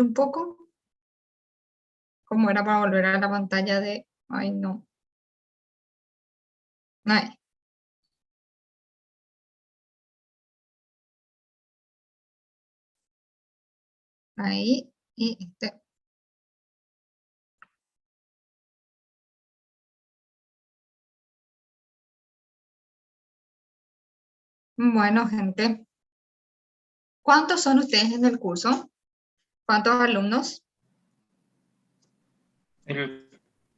un poco. ¿Cómo era para volver a la pantalla de... Ay, no. Ay, ahí. Y este. Bueno, gente. ¿Cuántos son ustedes en el curso? ¿Cuántos alumnos? En el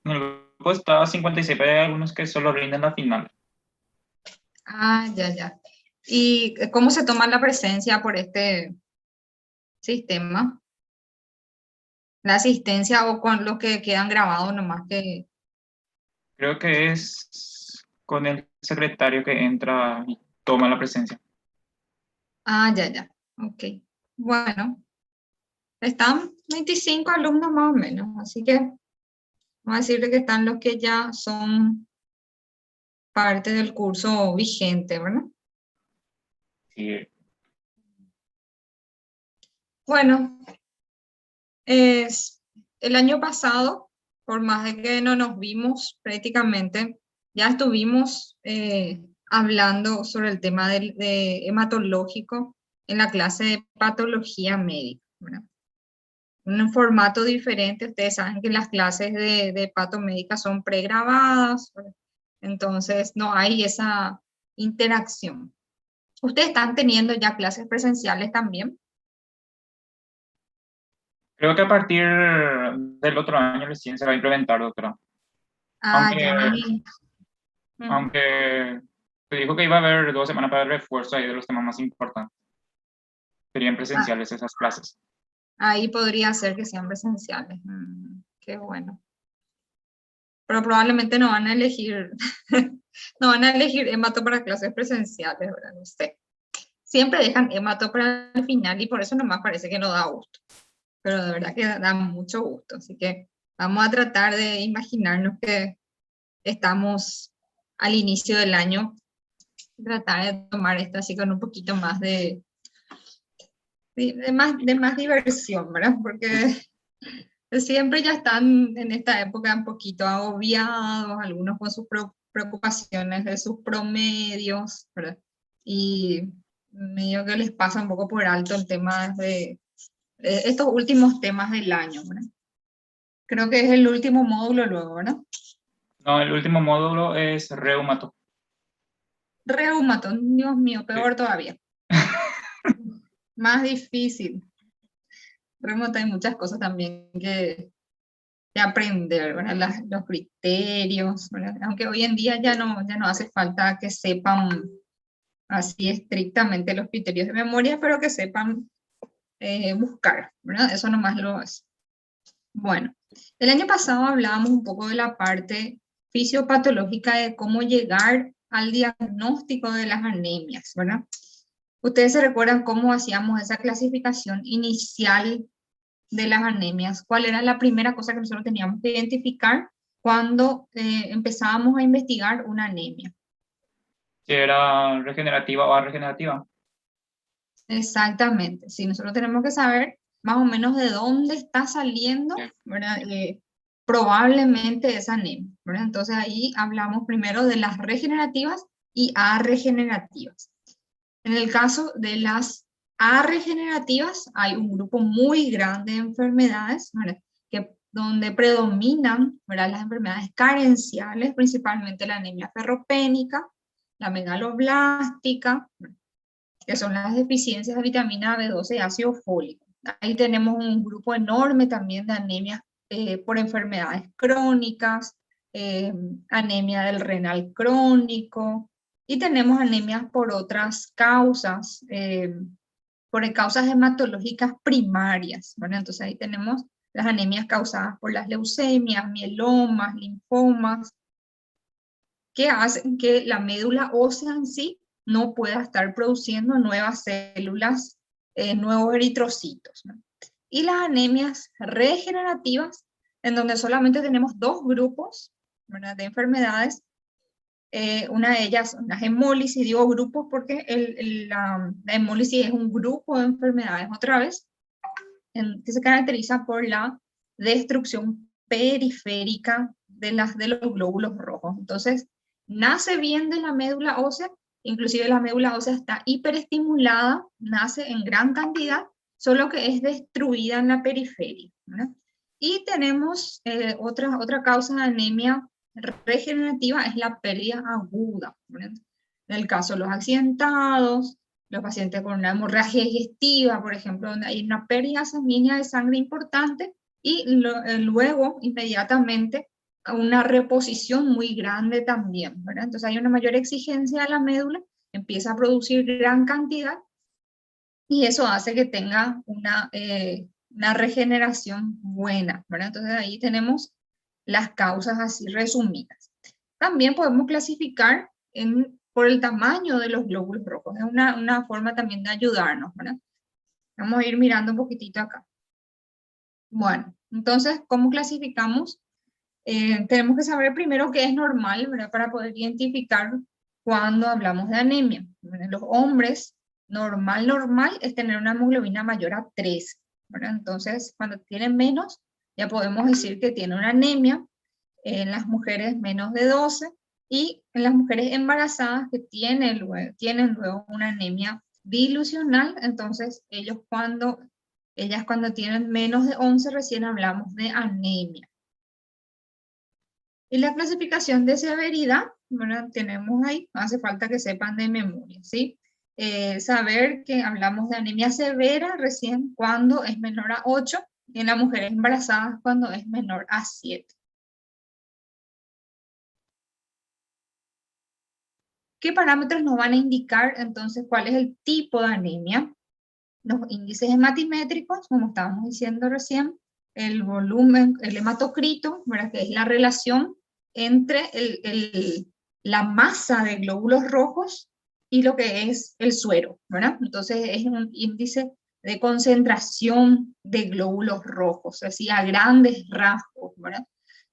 grupo está 56, pero hay algunos que solo rinden la final. Ah, ya, ya. ¿Y cómo se toma la presencia por este sistema? La asistencia o con los que quedan grabados nomás que... Creo que es con el secretario que entra y toma la presencia. Ah, ya, ya. Ok. Bueno, están 25 alumnos más o menos, así que vamos a decirle que están los que ya son parte del curso vigente, ¿verdad? Sí, Bueno, el año pasado, por más de que no nos vimos prácticamente, ya estuvimos hablando sobre el tema de hematológico en la clase de patología médica, ¿verdad? Un formato diferente, ustedes saben que las clases de patomédica son pregrabadas, ¿verdad? Entonces no hay esa interacción. ¿Ustedes están teniendo ya clases presenciales también? creo que a partir del otro año recién se va a implementar, doctora. Ah, Aunque, ya ni... Ujú. aunque se dijo que iba a haber 2 semanas para el refuerzo ahí de los temas más importantes. Serían Ah, presenciales esas clases. ahí podría ser que sean presenciales. Qué bueno. Pero probablemente no van a elegir, no van a elegir hemato para clases presenciales, ¿verdad? No sé. Siempre dejan hemato para el final y por eso nomás parece que no da gusto. Pero de verdad que da mucho gusto. Así que vamos a tratar de imaginarnos que estamos al inicio del año, tratar de tomar esto así con un poquito más de más diversión, ¿verdad? Porque siempre ya están en esta época un poquito agobiados, algunos con sus preocupaciones de sus promedios, ¿verdad? Y medio que les pasa un poco por alto el tema de estos últimos temas del año, ¿verdad? Creo que es el último módulo luego, ¿verdad? No, el último módulo es reumato. Reumato, Dios mío, Sí. peor todavía. Más difícil. Reumato hay muchas cosas también que aprender, ¿verdad? Los criterios, ¿verdad? Aunque hoy en día ya no hace falta que sepan así estrictamente los criterios de memoria, pero que sepan buscar, ¿verdad? Eso nomás lo es. Bueno, el año pasado hablábamos un poco de la parte fisiopatológica de cómo llegar al diagnóstico de las anemias, ¿verdad? Ustedes se recuerdan cómo hacíamos esa clasificación inicial de las anemias, cuál era la primera cosa que nosotros teníamos que identificar cuando empezábamos a investigar una anemia. Si era regenerativa o regenerativa. Exactamente, sí, nosotros tenemos que saber más o menos de dónde está saliendo, Sí. ¿verdad? Probablemente esa anemia, ¿verdad? Entonces ahí hablamos primero de las regenerativas y arregenerativas. En el caso de las arregenerativas hay un grupo muy grande de enfermedades, ¿verdad? Donde predominan, ¿verdad? Las enfermedades carenciales, principalmente la anemia ferropénica, la megaloblástica, ¿verdad? Que son las deficiencias de vitamina B12 y ácido fólico. Ahí tenemos un grupo enorme también de anemias por enfermedades crónicas, anemia del renal crónico, y tenemos anemias por otras causas, por causas hematológicas primarias. Bueno, entonces ahí tenemos las anemias causadas por las leucemias, mielomas, linfomas, que hacen que la médula ósea en sí no pueda estar produciendo nuevas células, nuevos eritrocitos, ¿no? Y las anemias regenerativas, en donde solamente tenemos dos grupos, ¿verdad? De enfermedades. Una de ellas, una hemólisis, digo grupos porque la hemólisis es un grupo de enfermedades otra vez, que se caracteriza por la destrucción periférica de los glóbulos rojos. Entonces, nace bien de la médula ósea, inclusive la médula ósea está hiperestimulada, nace en gran cantidad, solo que es destruida en la periferia, ¿verdad? Y tenemos otra causa de anemia regenerativa, es la pérdida aguda, ¿verdad? En el caso de los accidentados, los pacientes con una hemorragia digestiva, por ejemplo, donde hay una pérdida sanguínea de sangre importante y luego, inmediatamente, una reposición muy grande también, ¿verdad? Entonces hay una mayor exigencia de la médula, empieza a producir gran cantidad y eso hace que tenga una regeneración buena, ¿verdad? Entonces ahí tenemos las causas así resumidas. También podemos clasificar por el tamaño de los glóbulos rojos. Es una forma también de ayudarnos, ¿verdad? Vamos a ir mirando un poquitito acá. Bueno, entonces, ¿cómo clasificamos? Tenemos que saber primero qué es normal, ¿verdad? Para poder identificar cuando hablamos de anemia. En los hombres, normal es tener una hemoglobina mayor a 3, ¿verdad? Entonces, cuando tienen menos, ya podemos decir que tiene una anemia. En las mujeres menos de 12 y en las mujeres embarazadas que tienen luego una anemia dilucional, entonces ellas cuando tienen menos de 11 recién hablamos de anemia. Y la clasificación de severidad, bueno, tenemos ahí, no hace falta que sepan de memoria, ¿sí? Saber que hablamos de anemia severa recién cuando es menor a 8 y en las mujeres embarazadas cuando es menor a 7. ¿Qué parámetros nos van a indicar entonces cuál es el tipo de anemia? Los índices hematimétricos, como estábamos diciendo recién, el volumen, el hematocrito, ¿verdad? Que es la relación entre la masa de glóbulos rojos y lo que es el suero, ¿verdad? Entonces es un índice de concentración de glóbulos rojos, así a grandes rasgos, ¿verdad?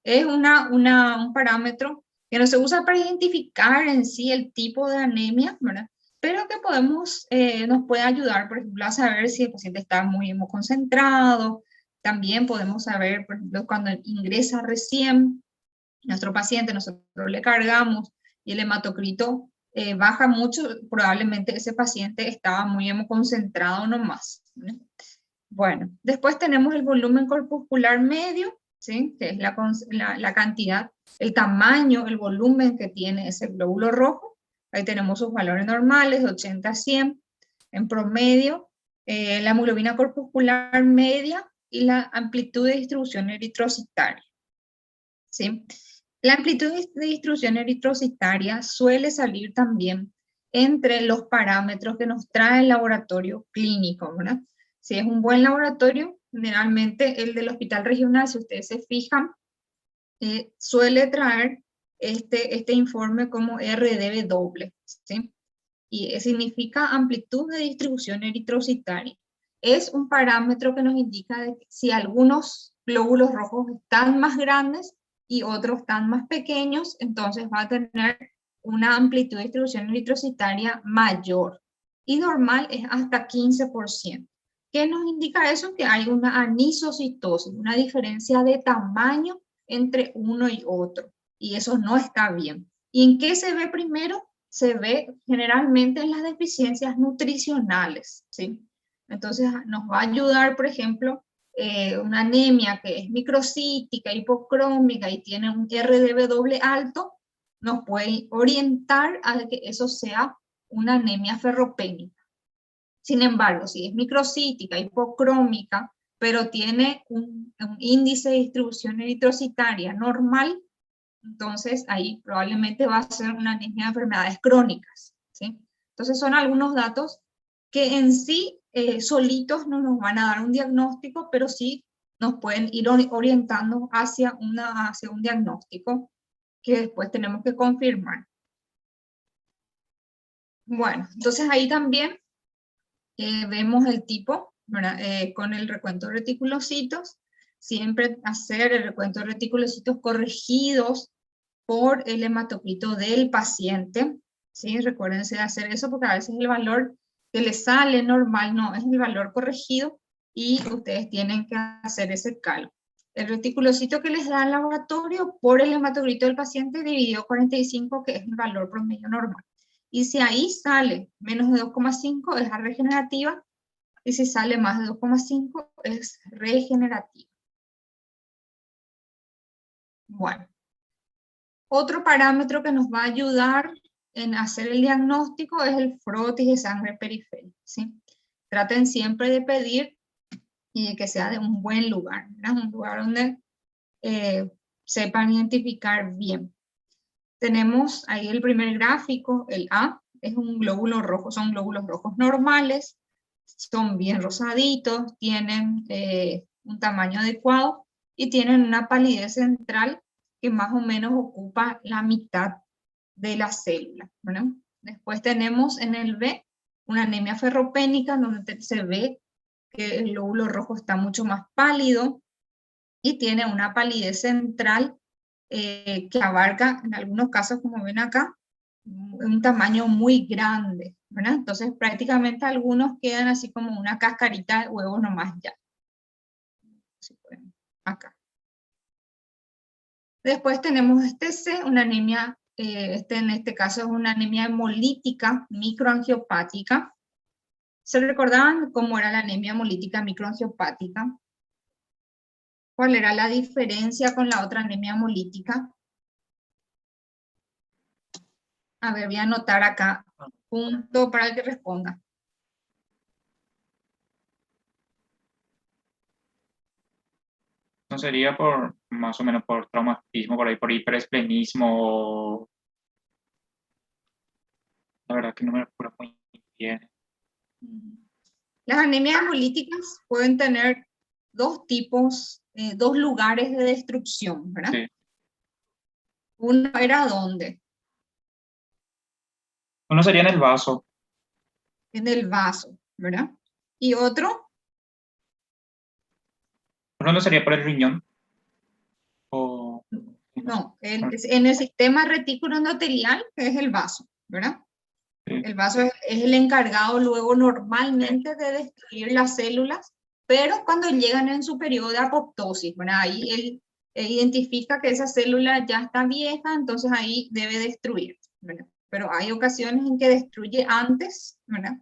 Es un parámetro que no se usa para identificar en sí el tipo de anemia, ¿verdad? Pero que nos puede ayudar, por ejemplo, a saber si el paciente está muy hemoconcentrado. También podemos saber, por ejemplo, cuando ingresa recién nuestro paciente, nosotros le cargamos y el hematocrito baja mucho, probablemente ese paciente estaba muy hemoconcentrado nomás, ¿no? Bueno, después tenemos el volumen corpuscular medio, ¿sí? Que es la cantidad, el tamaño, el volumen que tiene ese glóbulo rojo. Ahí tenemos sus valores normales, de 80 a 100. En promedio, la hemoglobina corpuscular media y la amplitud de distribución eritrocitaria, ¿sí? La amplitud de distribución eritrocitaria suele salir también entre los parámetros que nos trae el laboratorio clínico, ¿verdad? Si es un buen laboratorio, generalmente el del hospital regional, si ustedes se fijan, suele traer este informe como RDW, ¿sí? Y significa amplitud de distribución eritrocitaria. Es un parámetro que nos indica de que si algunos glóbulos rojos están más grandes y otros están más pequeños, entonces va a tener una amplitud de distribución eritrocitaria mayor. Y normal es hasta 15%. ¿Qué nos indica eso? Que hay una anisocitosis, una diferencia de tamaño entre uno y otro. Y eso no está bien. ¿Y en qué se ve primero? Se ve generalmente en las deficiencias nutricionales, ¿sí? Entonces nos va a ayudar, por ejemplo, una anemia que es microcítica, hipocrómica y tiene un RDW alto, nos puede orientar a que eso sea una anemia ferropénica. Sin embargo, si es microcítica, hipocrómica, pero tiene un índice de distribución eritrocitaria normal, entonces ahí probablemente va a ser una anemia de enfermedades crónicas, ¿sí? Entonces son algunos datos que en sí solitos no nos van a dar un diagnóstico, pero sí nos pueden ir orientando hacia un diagnóstico que después tenemos que confirmar. Bueno, entonces ahí también vemos el tipo, ¿verdad? Con el recuento de reticulocitos, siempre hacer el recuento de reticulocitos corregidos por el hematocrito del paciente, ¿sí? Recuérdense de hacer eso porque a veces el valor que le sale normal no es el valor corregido y ustedes tienen que hacer ese cálculo. El reticulocito que les da el laboratorio por el hematocrito del paciente dividido 45, que es el valor promedio normal. Y si ahí sale menos de 2,5 es regenerativa, y si sale más de 2,5 es regenerativa. Bueno, otro parámetro que nos va a ayudar en hacer el diagnóstico es el frotis de sangre periférica, ¿sí? Traten siempre de pedir y de que sea de un buen lugar, ¿verdad? Un lugar donde sepan identificar bien. Tenemos ahí el primer gráfico, el A, es un glóbulo rojo, son glóbulos rojos normales, son bien rosaditos, tienen un tamaño adecuado y tienen una palidez central que más o menos ocupa la mitad de la célula, ¿verdad? Después tenemos en el B una anemia ferropénica, donde se ve que el glóbulo rojo está mucho más pálido y tiene una palidez central que abarca, en algunos casos, como ven acá, un tamaño muy grande, ¿verdad? Entonces prácticamente algunos quedan así como una cascarita de huevo nomás ya. Acá. Después tenemos este C, una anemia, en este caso es una anemia hemolítica microangiopática. ¿Se recordaban cómo era la anemia hemolítica microangiopática? ¿Cuál era la diferencia con la otra anemia hemolítica? A ver, voy a anotar acá, punto para el que responda. No sería por, más o menos por traumatismo, por ahí, por hiperesplenismo. La verdad que no me recuerdo muy bien. Las anemias hemolíticas pueden tener dos tipos, dos lugares de destrucción, ¿verdad? Sí. Uno era ¿dónde? Uno sería en el vaso. En el vaso, ¿verdad? Y otro, Uno no sería por el riñón. O, no, en el sistema retículo endotelial, que es el vaso, ¿verdad? sí. El vaso es el encargado luego normalmente de destruir las células, pero cuando llegan en su periodo de apoptosis, ¿verdad? Ahí él identifica que esa célula ya está vieja, entonces ahí debe destruir, ¿verdad? Pero hay ocasiones en que destruye antes, ¿verdad?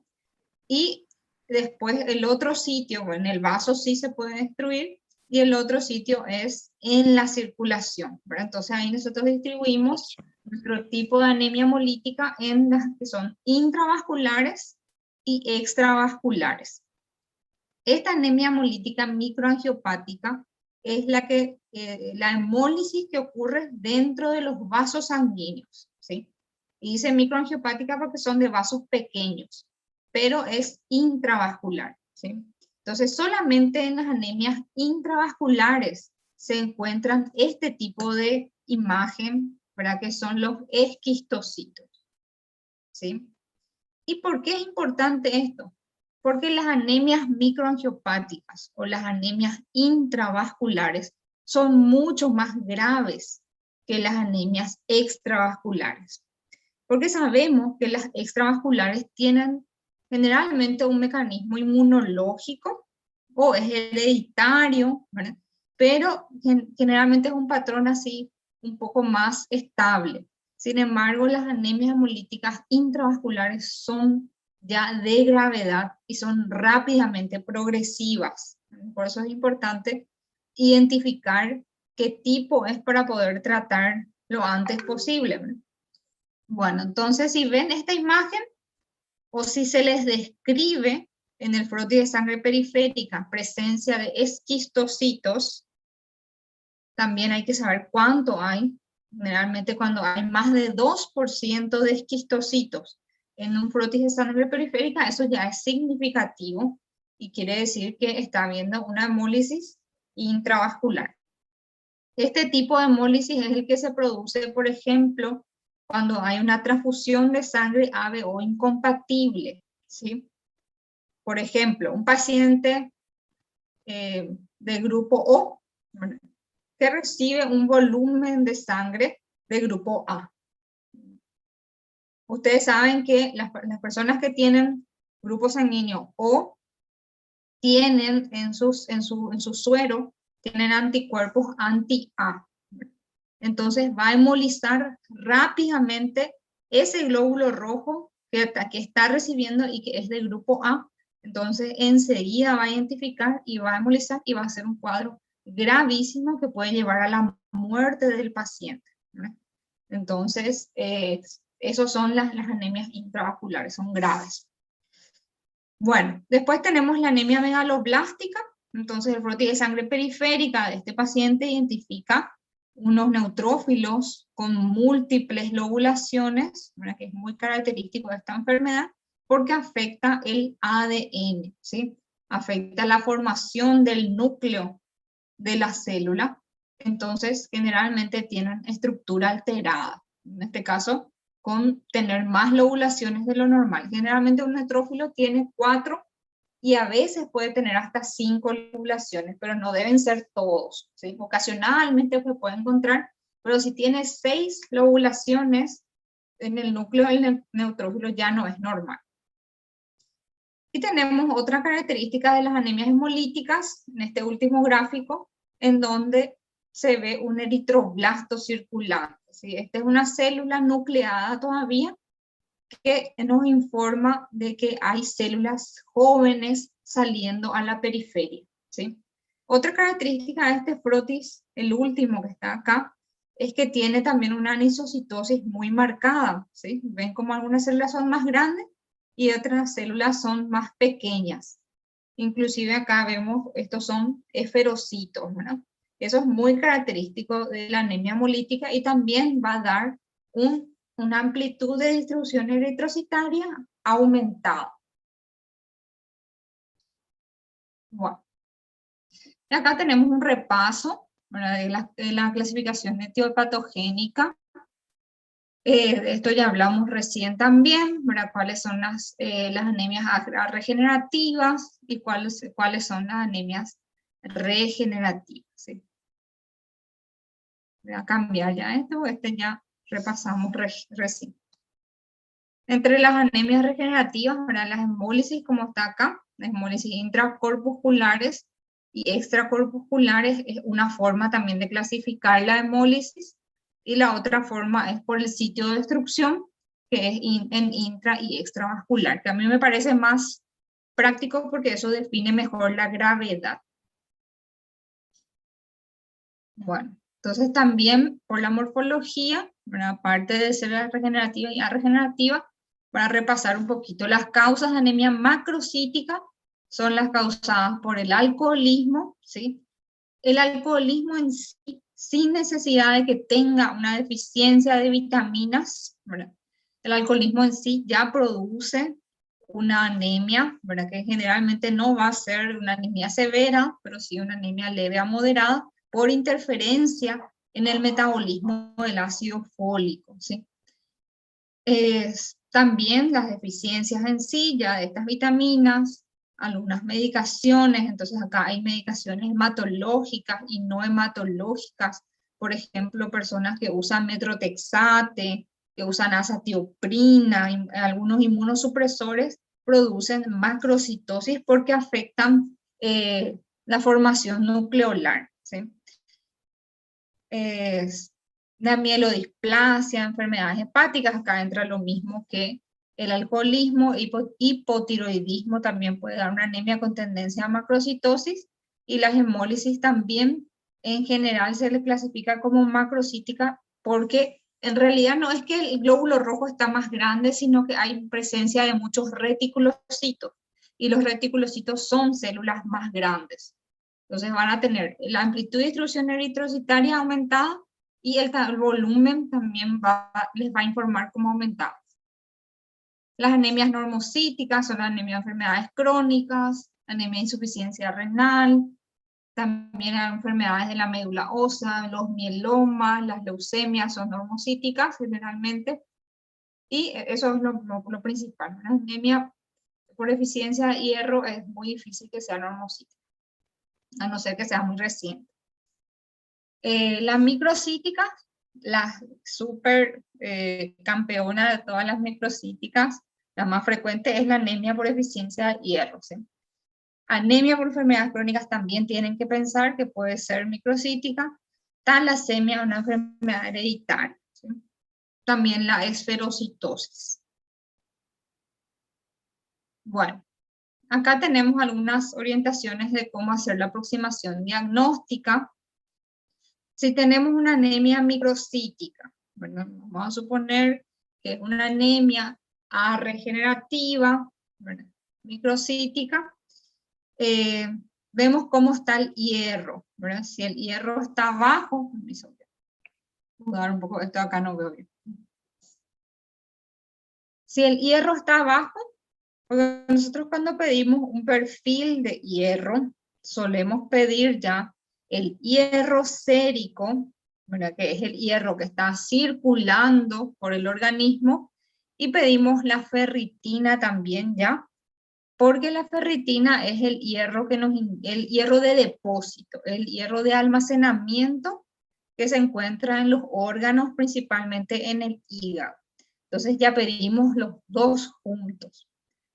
Y después el otro sitio, en el vaso sí se puede destruir, y el otro sitio es en la circulación, ¿verdad? Entonces ahí nosotros distribuimos nuestro tipo de anemia hemolítica en las que son intravasculares y extravasculares. Esta anemia hemolítica microangiopática es la hemólisis que ocurre dentro de los vasos sanguíneos, ¿sí? Y dice microangiopática porque son de vasos pequeños, pero es intravascular, ¿sí? Entonces, solamente en las anemias intravasculares se encuentran este tipo de imagen, ¿verdad? Que son los esquistocitos, ¿sí? ¿Y por qué es importante esto? Porque las anemias microangiopáticas o las anemias intravasculares son mucho más graves que las anemias extravasculares. Porque sabemos que las extravasculares tienen generalmente un mecanismo inmunológico o es hereditario, ¿verdad? Pero generalmente es un patrón así un poco más estable. Sin embargo, las anemias hemolíticas intravasculares son ya de gravedad y son rápidamente progresivas. Por eso es importante identificar qué tipo es para poder tratar lo antes posible, ¿verdad? Bueno, entonces si ven esta imagen o si se les describe en el frotis de sangre periférica presencia de esquistocitos, también hay que saber cuánto hay. Generalmente cuando hay más de 2% de esquistocitos en un frotis de sangre periférica, eso ya es significativo y quiere decir que está habiendo una hemólisis intravascular. Este tipo de hemólisis es el que se produce, por ejemplo, cuando hay una transfusión de sangre AB o incompatible, ¿sí? Por ejemplo, un paciente de grupo O, ¿verdad?, que recibe un volumen de sangre de grupo A. Ustedes saben que las personas que tienen grupo sanguíneo O tienen en su suero, tienen anticuerpos anti-A. Entonces va a hemolizar rápidamente ese glóbulo rojo que está recibiendo y que es del grupo A. Entonces enseguida va a identificar y va a hemolizar y va a ser un cuadro gravísimo que puede llevar a la muerte del paciente, ¿verdad? Entonces, esos son las anemias intravasculares, son graves. Bueno, después tenemos la anemia megaloblástica. Entonces, el frotis de sangre periférica de este paciente identifica unos neutrófilos con múltiples lobulaciones, ¿verdad? Que es muy característico de esta enfermedad, porque afecta el ADN, ¿sí? Afecta la formación del núcleo de la célula. Entonces, generalmente tienen estructura alterada. En este caso, con tener más lobulaciones de lo normal. Generalmente un neutrófilo tiene 4 y a veces puede tener hasta 5 lobulaciones, pero no deben ser todos, ¿sí? Ocasionalmente se puede encontrar, pero si tiene 6 lobulaciones en el núcleo del neutrófilo ya no es normal. Y tenemos otra característica de las anemias hemolíticas, en este último gráfico, en donde se ve un eritroblasto circulante, ¿sí? Esta es una célula nucleada todavía que nos informa de que hay células jóvenes saliendo a la periferia, ¿sí? Otra característica de este frotis, el último que está acá, es que tiene también una anisocitosis muy marcada, ¿sí? Ven como algunas células son más grandes y otras células son más pequeñas. Inclusive acá vemos, estos son esferocitos, ¿verdad? Eso es muy característico de la anemia hemolítica y también va a dar una amplitud de distribución eritrocitaria aumentada. Bueno, y acá tenemos un repaso, ¿verdad? de la clasificación etiopatogénica. De esto ya hablamos recién también, ¿verdad? Cuáles son las anemias regenerativas y cuáles son las anemias regenerativas, ¿sí? Voy a cambiar ya esto, ya repasamos recién. Entre las anemias regenerativas, ¿verdad? Las hemólisis, como está acá, las hemólisis intracorpusculares y extracorpusculares es una forma también de clasificar la hemólisis, y la otra forma es por el sitio de destrucción, que es en intra y extravascular, que a mí me parece más práctico porque eso define mejor la gravedad. Bueno, entonces también por la morfología, aparte de células regenerativas y regenerativas, para repasar un poquito, las causas de anemia macrocítica son las causadas por el alcoholismo, ¿sí? El alcoholismo en sí, sin necesidad de que tenga una deficiencia de vitaminas, ¿verdad? El alcoholismo en sí ya produce una anemia, ¿verdad? Que generalmente no va a ser una anemia severa, pero sí una anemia leve a moderada, por interferencia en el metabolismo del ácido fólico, ¿sí? También las deficiencias en sí, ya de estas vitaminas, algunas medicaciones, entonces acá hay medicaciones hematológicas y no hematológicas, por ejemplo, personas que usan metrotexate, que usan azatioprina, algunos inmunosupresores producen macrocitosis porque afectan la formación nucleolar, ¿sí? La mielodisplasia, enfermedades hepáticas, acá entra lo mismo que el alcoholismo, hipotiroidismo también puede dar una anemia con tendencia a macrocitosis, y las hemólisis también en general se le clasifica como macrocítica porque en realidad no es que el glóbulo rojo está más grande, sino que hay presencia de muchos reticulocitos, y los reticulocitos son células más grandes. Entonces van a tener la amplitud de distribución eritrocitaria aumentada y el volumen también les va a informar cómo aumentar. Las anemias normocíticas son las anemias de enfermedades crónicas, anemia de insuficiencia renal, también hay enfermedades de la médula ósea, los mielomas, las leucemias son normocíticas generalmente, y eso es lo principal. Una anemia por deficiencia de hierro es muy difícil que sea normocítica, a no ser que sea muy reciente. Las microcíticas, la super campeona de todas las microcíticas, la más frecuente es la anemia por deficiencia de hierro, ¿sí? Anemia por enfermedades crónicas también tienen que pensar que puede ser microcítica. Talasemia, una enfermedad hereditaria, ¿sí? También la esferocitosis. Bueno, acá tenemos algunas orientaciones de cómo hacer la aproximación diagnóstica. Si tenemos una anemia microcítica, bueno, vamos a suponer que es una anemia regenerativa, bueno, microcítica, vemos cómo está el hierro, ¿verdad? Si el hierro está bajo, voy a dar un poco, esto acá no veo bien. Si el hierro está bajo, porque nosotros cuando pedimos un perfil de hierro, solemos pedir ya el hierro sérico, ¿verdad? Que es el hierro que está circulando por el organismo, y pedimos la ferritina también ya, porque la ferritina es el hierro, el hierro de depósito, el hierro de almacenamiento que se encuentra en los órganos, principalmente en el hígado. Entonces ya pedimos los dos juntos.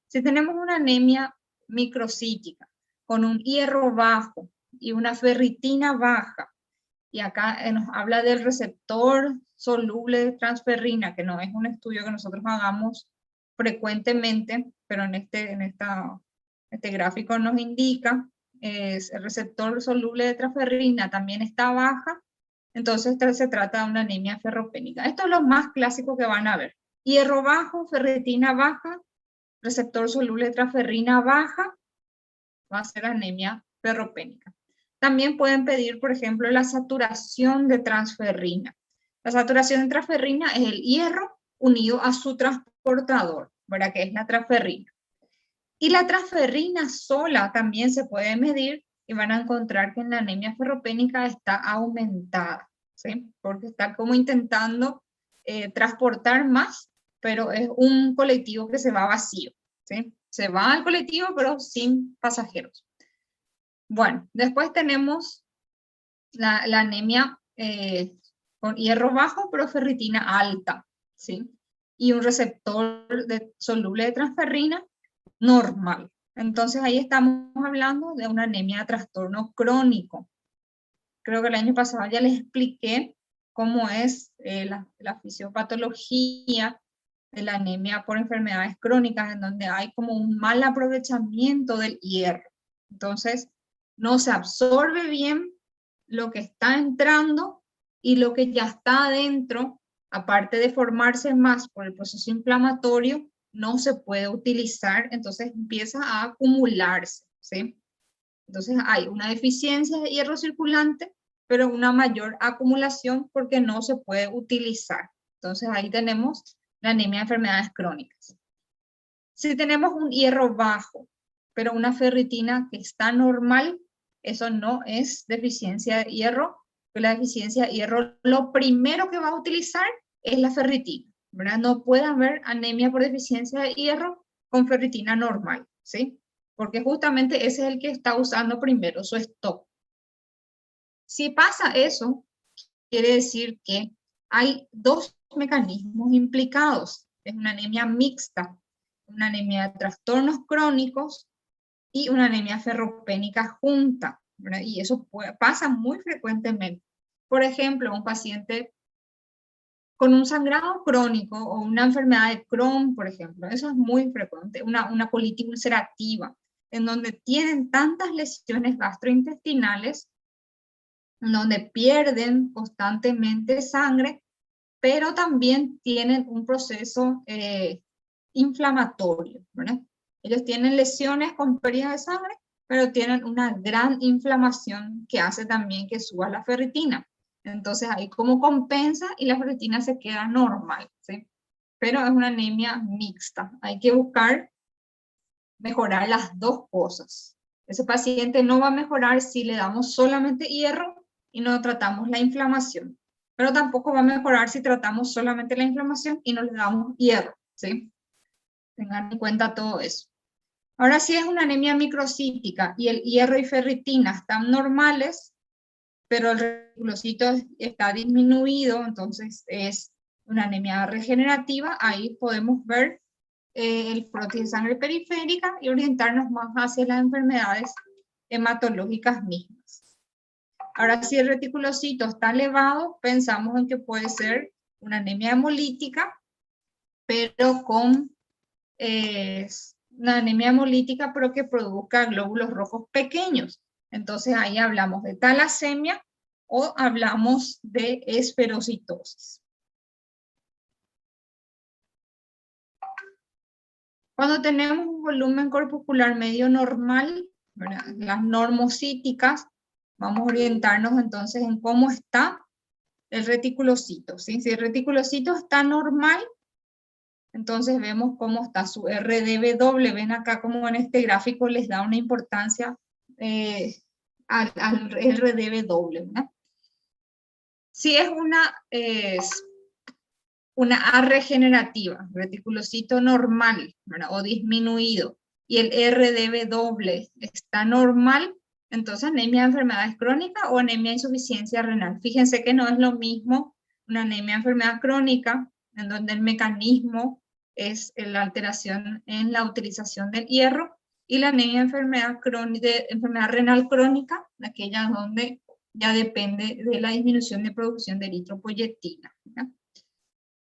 Si tenemos una anemia microcítica con un hierro bajo y una ferritina baja, y acá nos habla del receptor soluble de transferrina, que no es un estudio que nosotros hagamos frecuentemente, pero en este gráfico nos indica, es el receptor soluble de transferrina también está baja, entonces se trata de una anemia ferropénica. Esto es lo más clásico que van a ver. Hierro bajo, ferritina baja, receptor soluble de transferrina baja, va a ser anemia ferropénica. También pueden pedir, por ejemplo, la saturación de transferrina. La saturación de transferrina es el hierro unido a su transportador, ¿verdad? Que es la transferrina. Y la transferrina sola también se puede medir y van a encontrar que en la anemia ferropénica está aumentada, ¿sí? Porque está como intentando transportar más, pero es un colectivo que se va vacío, ¿sí? Se va al colectivo, pero sin pasajeros. Bueno, después tenemos la anemia con hierro bajo, pero ferritina alta, ¿sí? Y un receptor soluble de transferrina normal. Entonces ahí estamos hablando de una anemia de trastorno crónico. Creo que el año pasado ya les expliqué cómo es la fisiopatología de la anemia por enfermedades crónicas, en donde hay como un mal aprovechamiento del hierro. Entonces, no se absorbe bien lo que está entrando y lo que ya está adentro, aparte de formarse más por el proceso inflamatorio, no se puede utilizar, entonces empieza a acumularse, ¿sí? Entonces hay una deficiencia de hierro circulante, pero una mayor acumulación porque no se puede utilizar. Entonces ahí tenemos la anemia de enfermedades crónicas. Si tenemos un hierro bajo, pero una ferritina que está normal, eso no es deficiencia de hierro, porque la deficiencia de hierro lo primero que va a utilizar es la ferritina, ¿verdad? No puede haber anemia por deficiencia de hierro con ferritina normal, ¿sí? Porque justamente ese es el que está usando primero su stock. Si pasa eso, quiere decir que hay dos mecanismos implicados. Es una anemia mixta, una anemia de trastornos crónicos y una anemia ferropénica junta, ¿verdad? Y eso pasa muy frecuentemente. Por ejemplo, un paciente con un sangrado crónico o una enfermedad de Crohn, por ejemplo, eso es muy frecuente, una colitis ulcerativa, en donde tienen tantas lesiones gastrointestinales, en donde pierden constantemente sangre, pero también tienen un proceso inflamatorio, ¿verdad? Ellos tienen lesiones con pérdida de sangre, pero tienen una gran inflamación que hace también que suba la ferritina. Entonces ahí como compensa y la ferritina se queda normal, ¿sí? Pero es una anemia mixta. Hay que buscar mejorar las dos cosas. Ese paciente no va a mejorar si le damos solamente hierro y no tratamos la inflamación. Pero tampoco va a mejorar si tratamos solamente la inflamación y no le damos hierro, ¿sí? Tengan en cuenta todo eso. Ahora, si es una anemia microcítica y el hierro y ferritina están normales, pero el reticulocito está disminuido, entonces es una anemia regenerativa, ahí podemos ver el prótesis de sangre periférica y orientarnos más hacia las enfermedades hematológicas mismas. Ahora, si el reticulocito está elevado, pensamos en que puede ser una anemia hemolítica, pero con una anemia hemolítica, pero que produzca glóbulos rojos pequeños. Entonces ahí hablamos de talasemia o hablamos de esferocitosis. Cuando tenemos un volumen corpuscular medio normal, ¿verdad? Las normocíticas, vamos a orientarnos entonces en cómo está el reticulocito, ¿sí? Si el reticulocito está normal, entonces vemos cómo está su RDW. Ven acá como en este gráfico les da una importancia al RDW, ¿verdad? Si es una A regenerativa, reticulocito normal, ¿verdad? O disminuido, y el RDW está normal, entonces anemia de enfermedades crónicas o anemia de insuficiencia renal. Fíjense que no es lo mismo una anemia de enfermedad crónica, en donde el mecanismo es la alteración en la utilización del hierro, y la anemia de enfermedad renal crónica, aquella donde ya depende de la disminución de producción de eritropoyetina, ¿verdad?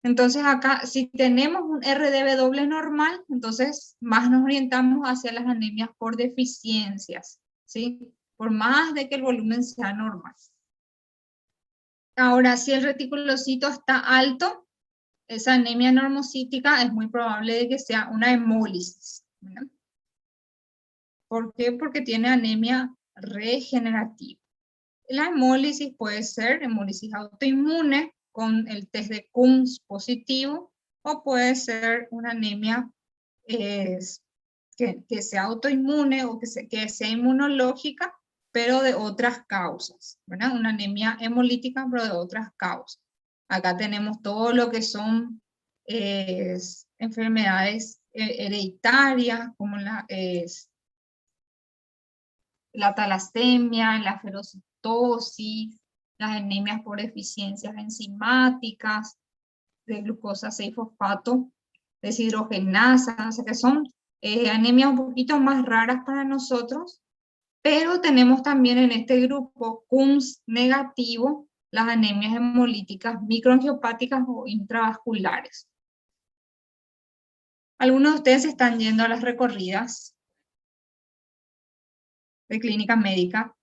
Entonces acá, si tenemos un RDW normal, entonces más nos orientamos hacia las anemias por deficiencias, ¿sí? Por más de que el volumen sea normal. Ahora, si el reticulocito está alto, esa anemia normocítica es muy probable de que sea una hemólisis, ¿verdad? ¿Por qué? Porque tiene anemia regenerativa. La hemólisis puede ser hemólisis autoinmune con el test de Kunz positivo, o puede ser una anemia que sea autoinmune o que sea inmunológica, pero de otras causas, ¿verdad? Una anemia hemolítica, pero de otras causas. Acá tenemos todo lo que son enfermedades hereditarias, como la talasemia, la ferocitosis, las anemias por deficiencias enzimáticas, de glucosa 6-fosfato, deshidrogenasa, o sea que son anemias un poquito más raras para nosotros, pero tenemos también en este grupo Kunz negativo las anemias hemolíticas microangiopáticas o intravasculares. Algunos de ustedes están yendo a las recorridas de clínica médica.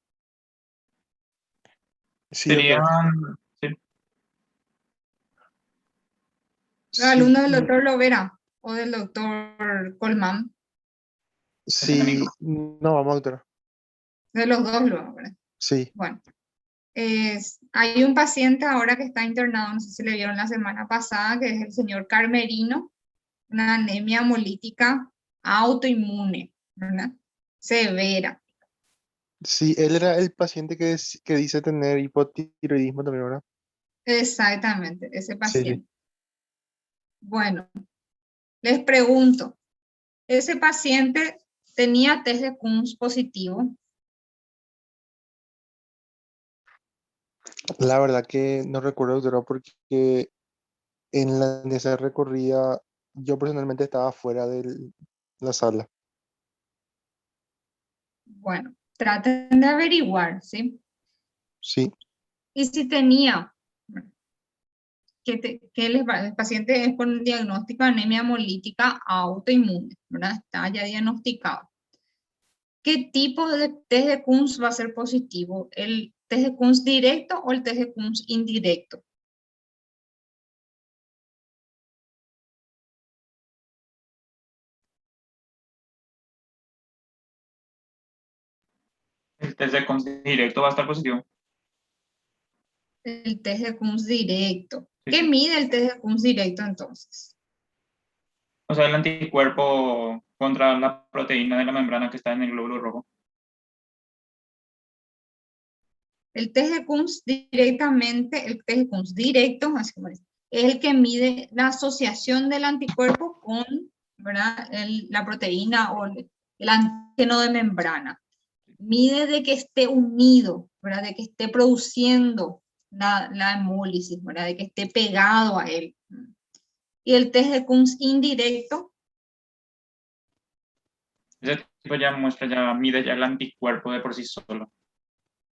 Sí, doctor. Serían, sí, Los alumnos del Sí, doctor Lovera o del doctor Colman, sí, no, vamos, doctora. de los dos luego, ¿verdad? Sí, Bueno, hay un paciente ahora que está internado, no sé si le vieron la semana pasada, que es el señor Carmerino, una anemia hemolítica autoinmune, ¿verdad? Severa. sí, él era el paciente que dice tener hipotiroidismo también, ¿verdad? Exactamente, ese Sí, sí. paciente. Bueno, les pregunto, ¿ese paciente tenía test de Kunz positivo? La verdad que no recuerdo, doctora, porque en esa recorrida yo personalmente estaba fuera de la sala. Bueno, traten de averiguar, ¿sí? Sí, Y si tenía, el paciente es con un diagnóstico de anemia hemolítica autoinmune, ¿verdad? Está ya diagnosticado. ¿Qué tipo de test de Kunz va a ser positivo? ¿El test de Kunz directo o el test de Kunz indirecto? el test de Kunz directo va a estar positivo. El test de Kunz directo. Sí, ¿Qué sí. mide el test de Kunz directo entonces? O sea, el anticuerpo contra la proteína de la membrana que está en el glóbulo rojo. El test de Kunz directamente, el test de Kunz directo, así como es el que mide la asociación del anticuerpo con, ¿verdad? La proteína o el antígeno de membrana. Mide de que esté unido, ¿verdad? De que esté produciendo la hemólisis, ¿verdad? De que esté pegado a él. Y el test de Kunz indirecto Ese tipo ya muestra, ya mide ya el anticuerpo de por sí solo.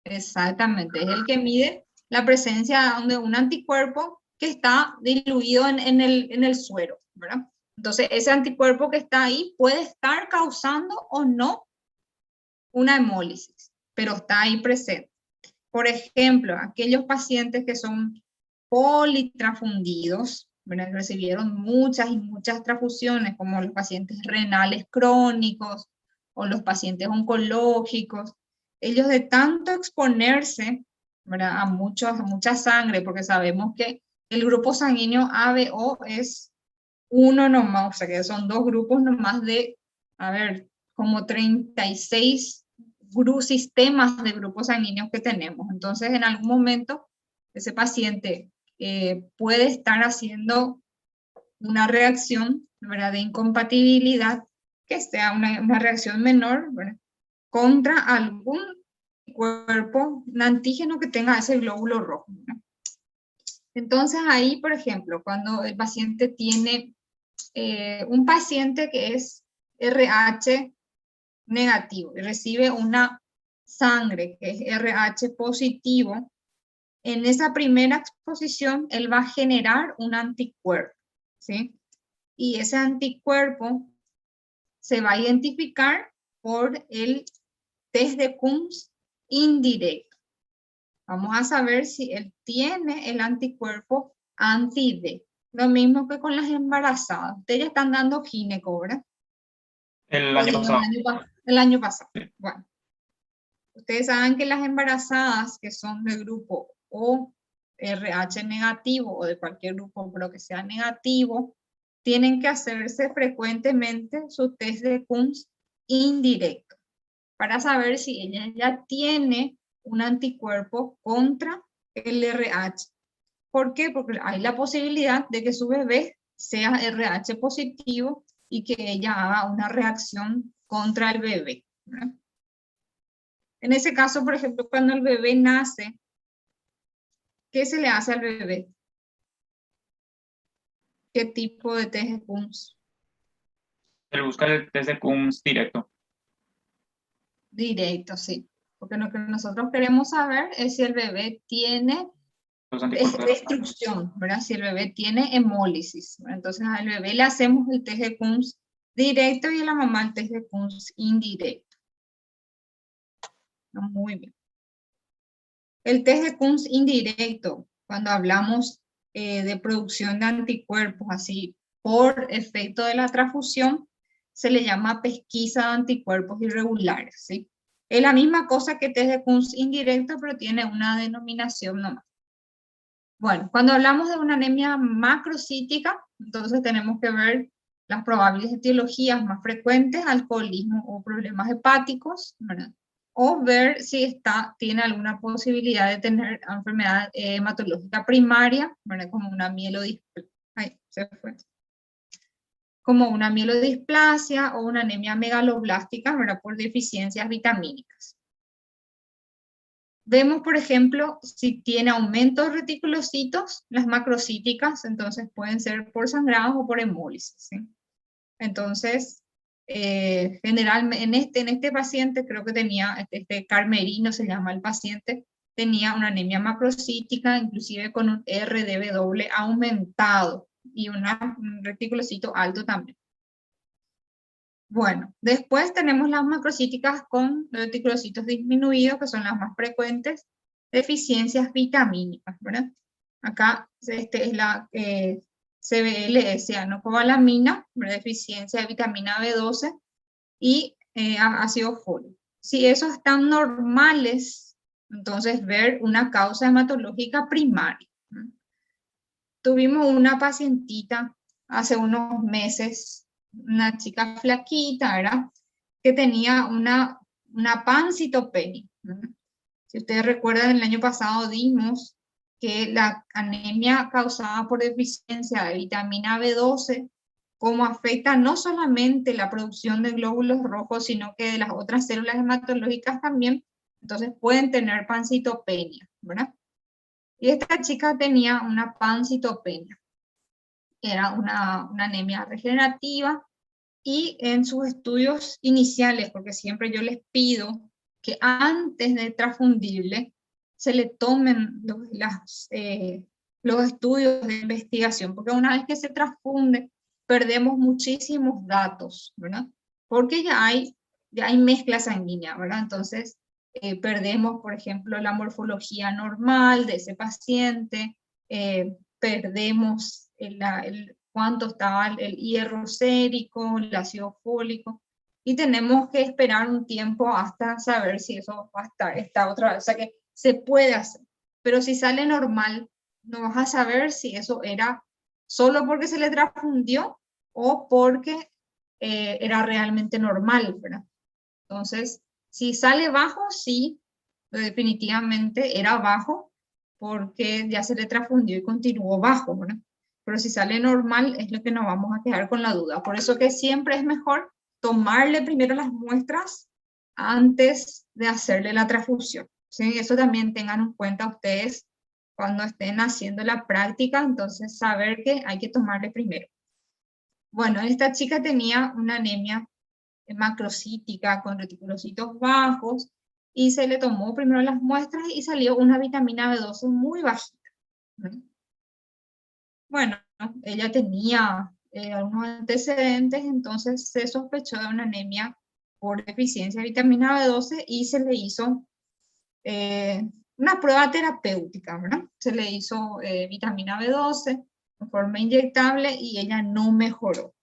Exactamente, es el que mide la presencia de un anticuerpo que está diluido en el suero, ¿verdad? Entonces, ese anticuerpo que está ahí puede estar causando o no una hemólisis, pero está ahí presente. Por ejemplo, aquellos pacientes que son politrafundidos, ¿verdad? Recibieron muchas y muchas transfusiones, como los pacientes renales crónicos o los pacientes oncológicos. Ellos de tanto exponerse, ¿verdad? A mucha sangre, porque sabemos que el grupo sanguíneo ABO es uno nomás, o sea que son dos grupos nomás de, a ver, como 36 sistemas de grupos sanguíneos que tenemos. Entonces, en algún momento, ese paciente puede estar haciendo una reacción, ¿verdad?, de incompatibilidad, que sea una reacción menor, ¿verdad?, contra algún cuerpo, un antígeno que tenga ese glóbulo rojo, ¿verdad? Entonces, ahí, por ejemplo, cuando el paciente tiene un paciente que es RH negativo y recibe una sangre que es RH positivo, en esa primera exposición él va a generar un anticuerpo, ¿sí? Y ese anticuerpo se va a identificar por el test de Coombs indirecto. Vamos a saber si él tiene el anticuerpo anti-D. Lo mismo que con las embarazadas. Ustedes ya están dando gineco, ¿verdad? El año pasado. El año pasado. Sí. Bueno, ustedes saben que las embarazadas que son del grupo o RH negativo o de cualquier grupo pero que sea negativo, tienen que hacerse frecuentemente su test de Coombs indirecto para saber si ella ya tiene un anticuerpo contra el RH. ¿Por qué? Porque hay la posibilidad de que su bebé sea RH positivo y que ella haga una reacción contra el bebé, ¿verdad? En ese caso, por ejemplo, cuando el bebé nace, ¿qué se le hace al bebé? ¿Qué tipo de test de Coombs? Se busca el test de Coombs directo. Directo, sí. Porque lo que nosotros queremos saber es si el bebé tiene destrucción, ¿verdad? Si el bebé tiene hemólisis, ¿verdad? Entonces al bebé le hacemos el test de Coombs directo y a la mamá el test de Coombs indirecto. Muy bien. El test de Coombs indirecto, cuando hablamos de producción de anticuerpos, así por efecto de la transfusión, se le llama pesquisa de anticuerpos irregulares, ¿sí? Es la misma cosa que test de Coombs indirecto, pero tiene una denominación nomás. Bueno, cuando hablamos de una anemia macrocítica, entonces tenemos que ver las probables etiologías más frecuentes, alcoholismo o problemas hepáticos, ¿verdad? O ver si tiene alguna posibilidad de tener enfermedad hematológica primaria, ¿verdad? Como una mielodisplasia o una anemia megaloblástica, ¿verdad? Por deficiencias vitamínicas. Vemos, por ejemplo, si tiene aumento de reticulocitos, las macrocíticas, entonces pueden ser por sangrados o por hemólisis, ¿sí? Entonces, generalmente en este paciente, creo que tenía, este Carmerino se llama el paciente, tenía una anemia macrocítica, inclusive con un RDW aumentado y un reticulocito alto también. Bueno, después tenemos las macrocíticas con reticulocitos disminuidos, que son las más frecuentes, deficiencias vitamínicas, ¿verdad? Acá es la CBL, cianocobalamina, deficiencia de vitamina B12 y ácido fólico. Si esos están normales, entonces ver una causa hematológica primaria. Tuvimos una pacientita hace unos meses, una chica flaquita, ¿verdad? Que tenía una pancitopenia. Si ustedes recuerdan, el año pasado dimos que la anemia causada por deficiencia de vitamina B12, como afecta no solamente la producción de glóbulos rojos, sino que de las otras células hematológicas también, entonces pueden tener pancitopenia, ¿verdad? Y esta chica tenía una pancitopenia. Era una anemia regenerativa y en sus estudios iniciales, porque siempre yo les pido que antes de transfundirle se le tomen los estudios de investigación, porque una vez que se transfunde, perdemos muchísimos datos, ¿verdad? Porque ya hay mezcla sanguínea, ¿verdad? Entonces, perdemos, por ejemplo, la morfología normal de ese paciente, perdemos cuánto estaba el hierro sérico, el ácido fólico, y tenemos que esperar un tiempo hasta saber si eso va a estar otra vez. O sea que se puede hacer, pero si sale normal, no vas a saber si eso era solo porque se le transfundió o porque era realmente normal, ¿verdad? Entonces, si sale bajo, sí, definitivamente era bajo porque ya se le transfundió y continuó bajo, ¿verdad? Pero si sale normal es lo que nos vamos a quedar con la duda. Por eso que siempre es mejor tomarle primero las muestras antes de hacerle la transfusión. ¿Sí? Eso también tengan en cuenta ustedes cuando estén haciendo la práctica, entonces saber que hay que tomarle primero. Bueno, esta chica tenía una anemia macrocítica con reticulocitos bajos y se le tomó primero las muestras y salió una vitamina B12 muy bajita. Bueno, ella tenía algunos antecedentes, entonces se sospechó de una anemia por deficiencia de vitamina B12 y se le hizo una prueba terapéutica, ¿verdad? Se le hizo vitamina B12 en forma inyectable y ella no mejoró.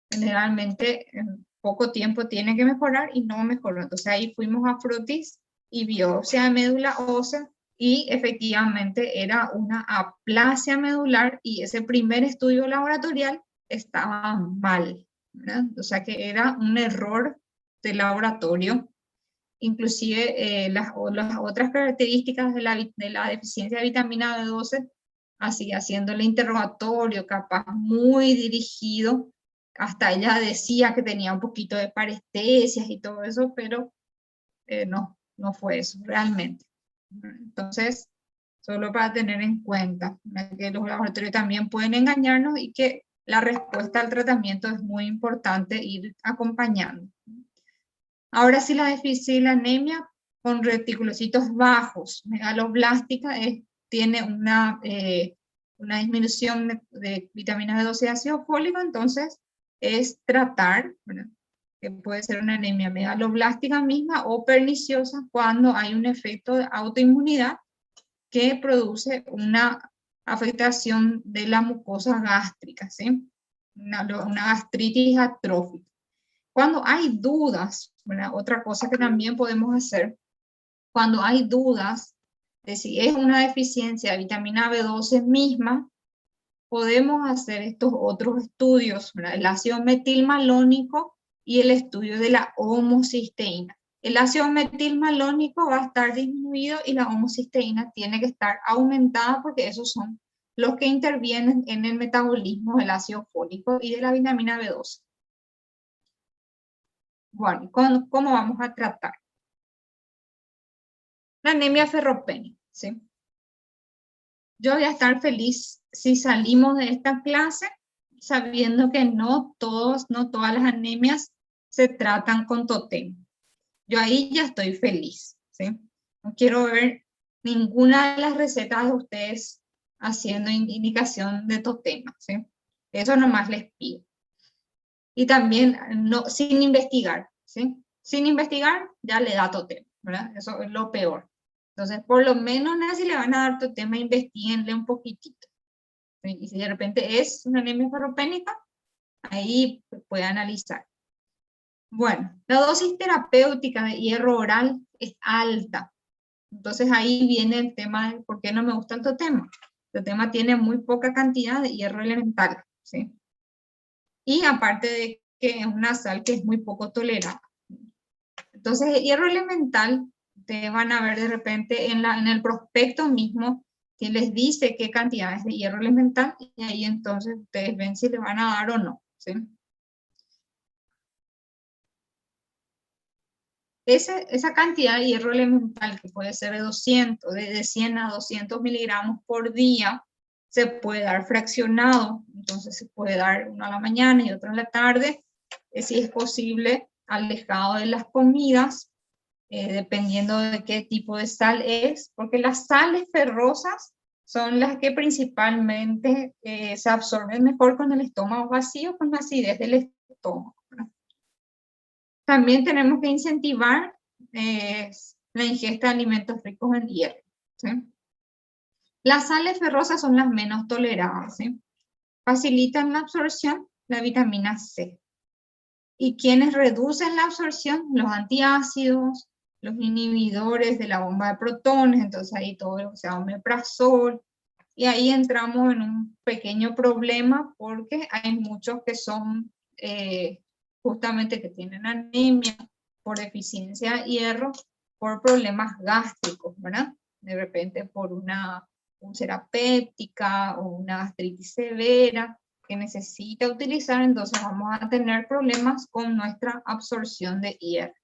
Generalmente en poco tiempo tiene que mejorar y no mejoró. Entonces ahí fuimos a Frutis y biopsia de médula ósea y efectivamente era una aplasia medular y ese primer estudio laboratorial estaba mal, ¿verdad? O sea que era un error de laboratorio. Inclusive las otras características de la deficiencia de vitamina B12, así haciéndole interrogatorio, capaz muy dirigido, hasta ella decía que tenía un poquito de parestesias y todo eso, pero no fue eso realmente. Entonces, solo para tener en cuenta que los laboratorios también pueden engañarnos y que la respuesta al tratamiento es muy importante ir acompañando. Ahora sí, la anemia con reticulocitos bajos, megaloblástica, tiene una disminución de vitamina B12 y ácido fólico, entonces es tratar, ¿verdad? Que puede ser una anemia megaloblástica misma o perniciosa cuando hay un efecto de autoinmunidad que produce una afectación de la mucosa gástrica, ¿sí? Una gastritis atrófica. Cuando hay dudas, ¿verdad? Otra cosa que también podemos hacer, cuando hay dudas de si es una deficiencia de vitamina B12 misma, podemos hacer estos otros estudios, ¿verdad? El ácido metilmalónico y el estudio de la homocisteína. El ácido metilmalónico va a estar disminuido y la homocisteína tiene que estar aumentada porque esos son los que intervienen en el metabolismo del ácido fólico y de la vitamina B12. Bueno, ¿cómo vamos a tratar? La anemia ferropénica, ¿sí? Yo voy a estar feliz si salimos de esta clase sabiendo que no todas las anemias se tratan con totem. Yo ahí ya estoy feliz, ¿sí? No quiero ver ninguna de las recetas de ustedes haciendo indicación de totem, ¿sí? Eso nomás les pido. Y también sin investigar, ¿sí? Sin investigar ya le da totem, ¿verdad? Eso es lo peor. Entonces, por lo menos, si le van a dar totem, investiguenle un poquitito. ¿Sí? Y si de repente es una anemia ferropénica, ahí puede analizar. Bueno, la dosis terapéutica de hierro oral es alta. Entonces ahí viene el tema de por qué no me gusta el totema. El totema tiene muy poca cantidad de hierro elemental, ¿sí? Y aparte de que es una sal que es muy poco tolerable. Entonces, el hierro elemental, ustedes van a ver de repente en el prospecto mismo que les dice qué cantidades de hierro elemental y ahí entonces ustedes ven si le van a dar o no, ¿sí? Esa cantidad de hierro elemental que puede ser de 100 a 200 miligramos por día se puede dar fraccionado, entonces se puede dar uno a la mañana y otro a la tarde, si es posible, alejado de las comidas, dependiendo de qué tipo de sal es, porque las sales ferrosas son las que principalmente se absorben mejor con el estómago vacío, con la acidez del estómago. También tenemos que incentivar la ingesta de alimentos ricos en hierro, ¿sí? Las sales ferrosas son las menos toleradas, ¿sí? Facilitan la absorción, la vitamina C. ¿Y quienes reducen la absorción? Los antiácidos, los inhibidores de la bomba de protones, entonces ahí todo lo que sea omeprazol. Y ahí entramos en un pequeño problema porque hay muchos que son justamente que tienen anemia por deficiencia de hierro, por problemas gástricos, ¿verdad? De repente por una úlcera péptica o una gastritis severa que necesita utilizar, entonces vamos a tener problemas con nuestra absorción de hierro.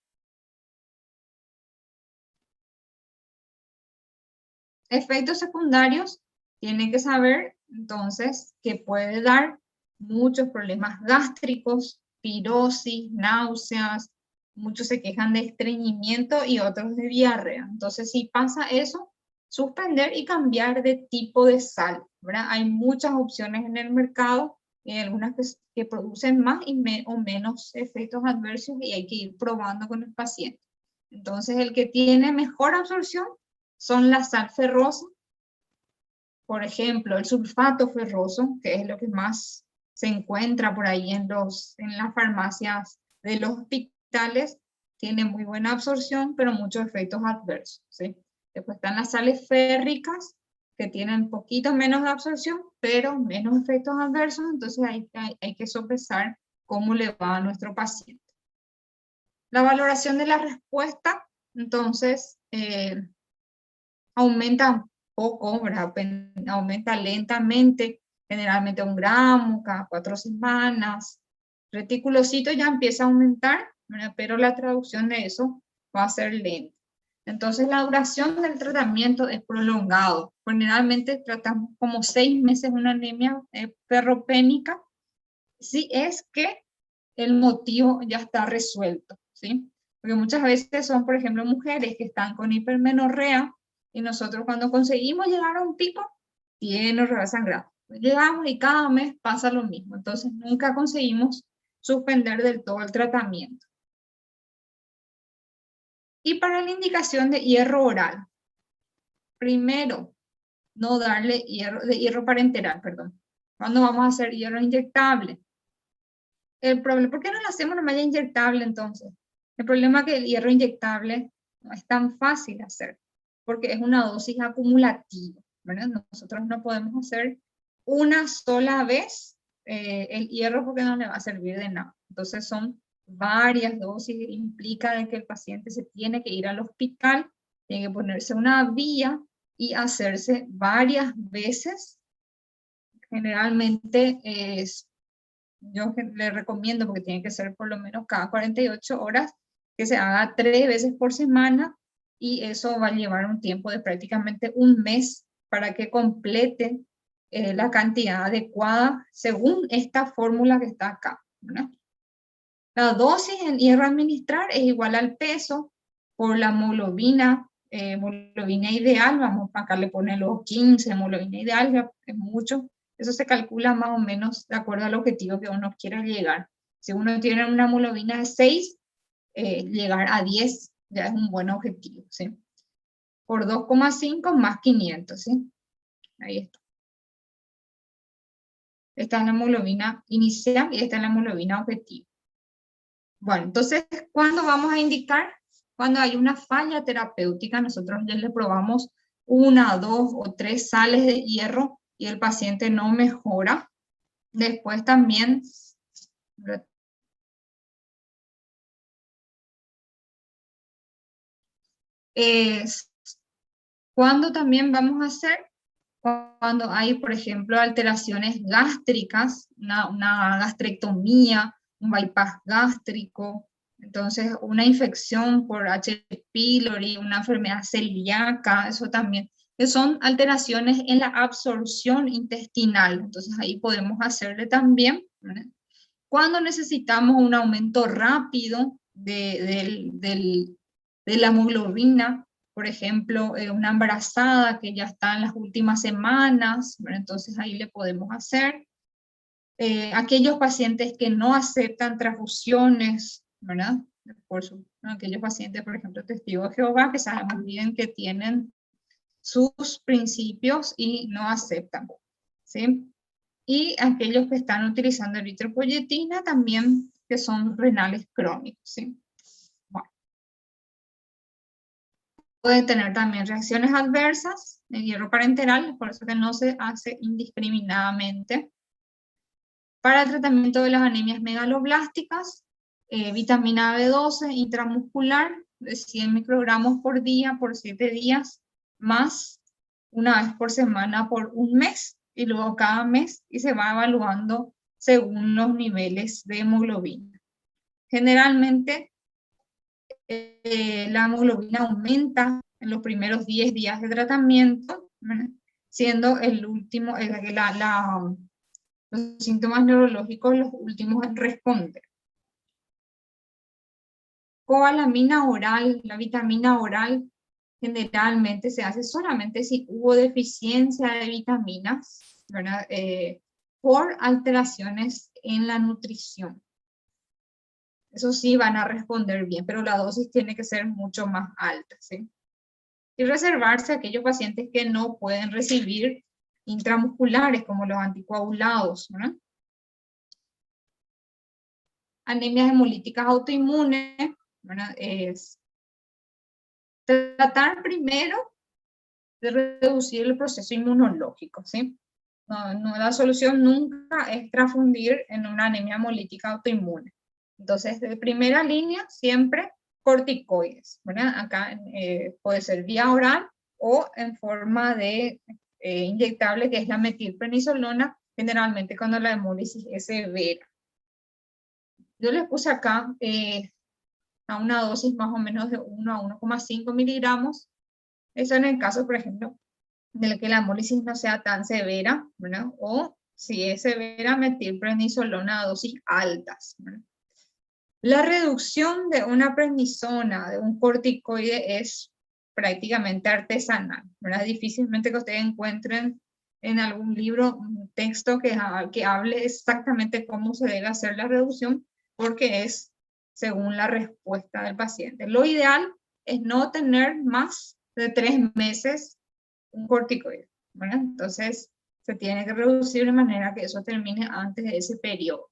Efectos secundarios, tienen que saber entonces que puede dar muchos problemas gástricos, pirosis, náuseas, muchos se quejan de estreñimiento y otros de diarrea. Entonces, si pasa eso, suspender y cambiar de tipo de sal, ¿verdad? Hay muchas opciones en el mercado, y algunas que producen más o menos efectos adversos y hay que ir probando con el paciente. Entonces, el que tiene mejor absorción son la sal ferrosa, por ejemplo, el sulfato ferroso, que es lo que más se encuentra por ahí en las farmacias de los hospitales, tiene muy buena absorción, pero muchos efectos adversos, ¿sí? Después están las sales férricas, que tienen poquito menos de absorción, pero menos efectos adversos, entonces hay que sopesar cómo le va a nuestro paciente. La valoración de la respuesta, entonces, aumenta poco, ¿verdad? Aumenta lentamente, generalmente 1 gramo cada 4 semanas. Reticulocito ya empieza a aumentar, ¿verdad? Pero la traducción de eso va a ser lenta. Entonces la duración del tratamiento es prolongado. Generalmente tratamos como 6 meses una anemia ferropénica, si es que el motivo ya está resuelto, ¿sí? Porque muchas veces son, por ejemplo, mujeres que están con hipermenorrea, y nosotros cuando conseguimos llegar a un pico, tiene orrea sangrado. Llegamos y cada mes pasa lo mismo. Entonces nunca conseguimos suspender del todo el tratamiento. Y para la indicación de hierro oral, primero, no darle hierro parenteral, perdón. ¿Cuándo vamos a hacer hierro inyectable? El problema, ¿por qué no lo hacemos nomás ya inyectable entonces? El problema es que el hierro inyectable no es tan fácil hacer, porque es una dosis acumulativa, ¿verdad? Nosotros no podemos hacer una sola vez el hierro porque no le va a servir de nada. Entonces son varias dosis, implica de que el paciente se tiene que ir al hospital, tiene que ponerse una vía y hacerse varias veces. Generalmente yo le recomiendo, porque tiene que ser por lo menos cada 48 horas, que se haga 3 veces por semana, y eso va a llevar un tiempo de prácticamente 1 mes para que complete la cantidad adecuada según esta fórmula que está acá, ¿verdad? La dosis en hierro a administrar es igual al peso por la hemoglobina ideal. Vamos, acá le pone los 15, hemoglobina ideal, ya es mucho. Eso se calcula más o menos de acuerdo al objetivo que uno quiera llegar. Si uno tiene una hemoglobina de 6, llegar a 10 ya es un buen objetivo, ¿sí? Por 2,5 más 500, ¿sí? Ahí está. Esta es la hemoglobina inicial y esta es la hemoglobina objetivo. Bueno, entonces, ¿cuándo vamos a indicar? Cuando hay una falla terapéutica, nosotros ya le probamos 1, 2 o 3 sales de hierro y el paciente no mejora. Después también ¿cuándo también vamos a hacer? Cuando hay, por ejemplo, alteraciones gástricas, una gastrectomía, un bypass gástrico, entonces una infección por H. pylori, una enfermedad celíaca, eso también que son alteraciones en la absorción intestinal. Entonces ahí podemos hacerle también, ¿verdad? Cuando necesitamos un aumento rápido de la hemoglobina, por ejemplo, una embarazada que ya está en las últimas semanas, ¿verdad? Entonces ahí le podemos hacer. Aquellos pacientes que no aceptan transfusiones, ¿verdad? Aquellos pacientes, por ejemplo, testigos de Jehová, que sabemos bien que tienen sus principios y no aceptan, ¿sí? Y aquellos que están utilizando eritropoyetina también, que son renales crónicos, ¿sí? Bueno. Pueden tener también reacciones adversas de hierro parenteral, por eso que no se hace indiscriminadamente. Para el tratamiento de las anemias megaloblásticas, vitamina B12 intramuscular de 100 microgramos por día por 7 días, más una vez por semana por un mes, y luego cada mes, y se va evaluando según los niveles de hemoglobina. Generalmente, la hemoglobina aumenta en los primeros 10 días de tratamiento, ¿verdad? Siendo el último, los síntomas neurológicos los últimos en responder. Cobalamina oral, la vitamina oral, generalmente se hace solamente si hubo deficiencia de vitaminas, ¿verdad? Por alteraciones en la nutrición. Eso sí van a responder bien, pero la dosis tiene que ser mucho más alta, ¿sí? Y reservarse a aquellos pacientes que no pueden recibir intramusculares, como los anticoagulados, ¿verdad? Anemias hemolíticas autoinmunes, ¿verdad? Es tratar primero de reducir el proceso inmunológico, ¿sí? La solución nunca es transfundir en una anemia hemolítica autoinmune. Entonces, de primera línea, siempre corticoides, ¿verdad? Acá puede ser vía oral o en forma de inyectable, que es la metilprednisolona, generalmente cuando la hemólisis es severa. Yo les puse acá a una dosis más o menos de 1 a 1,5 miligramos. Eso en el caso, por ejemplo, de que la hemólisis no sea tan severa, ¿verdad? O si es severa, metilprednisolona a dosis altas, ¿verdad? La reducción de una prednisona, de un corticoide, es prácticamente artesanal, ¿verdad? Difícilmente que ustedes encuentren en algún libro un texto que hable exactamente cómo se debe hacer la reducción, porque es según la respuesta del paciente. Lo ideal es no tener más de 3 meses un corticoide, ¿verdad? Entonces se tiene que reducir de manera que eso termine antes de ese periodo.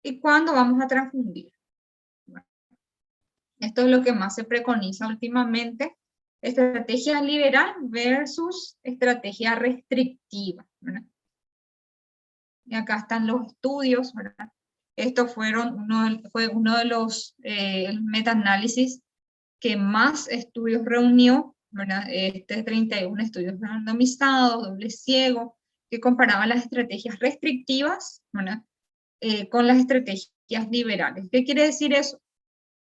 ¿Y cuándo vamos a transfundir? Bueno, esto es lo que más se preconiza últimamente: estrategia liberal versus estrategia restrictiva, ¿verdad? Y acá están los estudios, ¿verdad? Esto fue uno de los metaanálisis que más estudios reunió, ¿verdad? 31 estudios randomizados, doble ciego, que comparaban las estrategias restrictivas, ¿verdad? Con las estrategias liberales. ¿Qué quiere decir eso?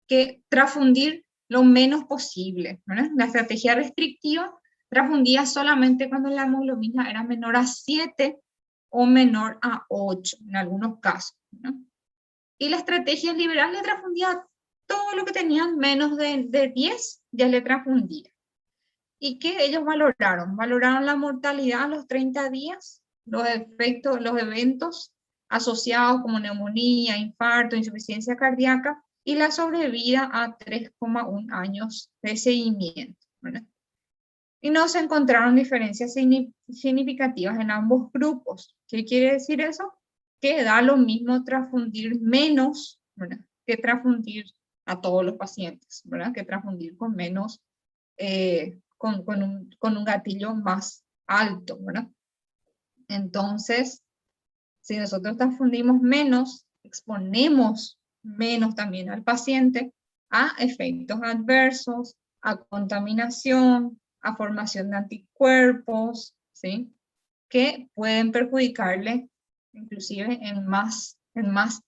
Que transfundir lo menos posible, ¿verdad? La estrategia restrictiva transfundía solamente cuando la hemoglobina era menor a 7 o menor a 8, en algunos casos, ¿no? Y la estrategia liberal le transfundía todo lo que tenían menos de 10, ya le transfundía. ¿Y qué ellos valoraron? Valoraron la mortalidad a los 30 días, los efectos, los eventos asociados como neumonía, infarto, insuficiencia cardíaca, y la sobrevida a 3,1 años de seguimiento, ¿verdad? Y no se encontraron diferencias significativas en ambos grupos. ¿Qué quiere decir eso? Que da lo mismo transfundir menos, ¿verdad?, que transfundir a todos los pacientes, ¿verdad?, que transfundir con menos, con un gatillo más alto, ¿verdad? Entonces, si nosotros transfundimos menos, exponemos menos también al paciente a efectos adversos, a contaminación, a formación de anticuerpos, ¿sí?, que pueden perjudicarle inclusive en más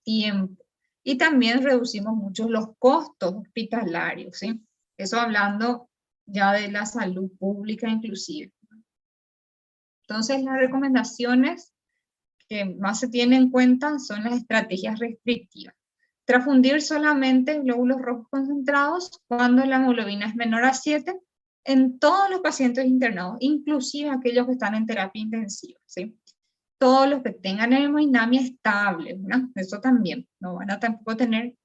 tiempo. Y también reducimos mucho los costos hospitalarios, ¿sí? Eso hablando ya de la salud pública inclusive. Entonces, las recomendaciones que más se tienen en cuenta son las estrategias restrictivas. Transfundir solamente glóbulos rojos concentrados cuando la hemoglobina es menor a 7 en todos los pacientes internados, inclusive aquellos que están en terapia intensiva, ¿sí? Todos los que tengan hemodinamia estable, ¿no? Eso también, no van a tampoco tener